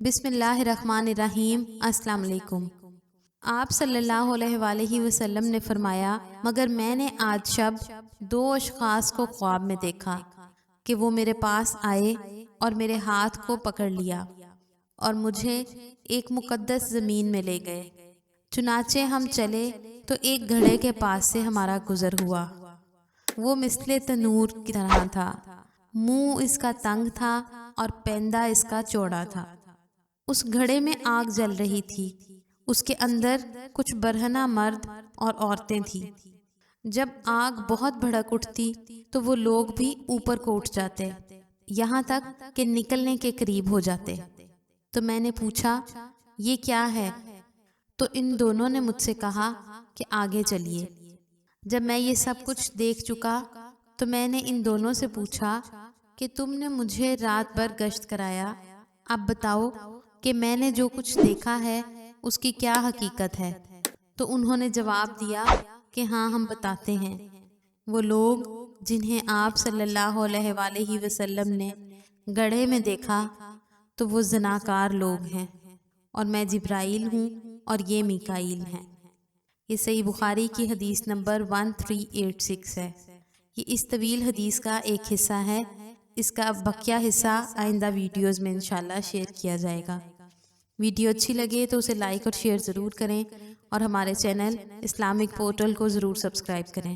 بسم اللہ الرحمن الرحیم۔ السلام علیکم۔ آپ صلی اللہ علیہ وآلہ وسلم نے فرمایا، مگر میں نے آج شب دو اشخاص کو خواب میں دیکھا کہ وہ میرے پاس آئے اور میرے ہاتھ کو پکڑ لیا اور مجھے ایک مقدس زمین میں لے گئے۔ چنانچہ ہم چلے تو ایک گھڑے کے پاس سے ہمارا گزر ہوا۔ وہ مثل تنور کی طرح تھا، منہ اس کا تنگ تھا اور پیندہ اس کا چوڑا تھا۔ اس گھڑے میں آگ جل رہی تھی، اس کے اندر کچھ برہنہ مرد اور عورتیں تھیں۔ جب آگ بہت بھڑک اٹھتی تو وہ لوگ بھی اوپر کو اٹھ جاتے، یہاں تک کہ نکلنے کے قریب ہو جاتے۔ تو میں نے پوچھا، یہ کیا ہے؟ تو ان دونوں نے مجھ سے کہا کہ آگے چلیے۔ جب میں یہ سب کچھ دیکھ چکا تو میں نے ان دونوں سے پوچھا کہ تم نے مجھے رات بھر گشت کرایا، اب بتاؤ کہ میں نے جو کچھ دیکھا ہے اس کی کیا حقیقت ہے؟ تو انہوں نے جواب دیا کہ ہاں، ہم بتاتے ہیں۔ وہ لوگ جنہیں آپ صلی اللہ علیہ وآلہ وسلم نے گڑھے میں دیکھا تو وہ زناکار لوگ ہیں، اور میں جبرائیل ہوں اور یہ میکائیل ہیں۔ یہ صحیح بخاری کی حدیث نمبر 1386 ہے۔ یہ اس طویل حدیث کا ایک حصہ ہے، اس کا بقیہ حصہ آئندہ ویڈیوز میں انشاءاللہ شیئر کیا جائے گا۔ ویڈیو اچھی لگے تو اسے لائک اور شیئر ضرور کریں، اور ہمارے چینل اسلامک پورٹل کو ضرور سبسکرائب کریں۔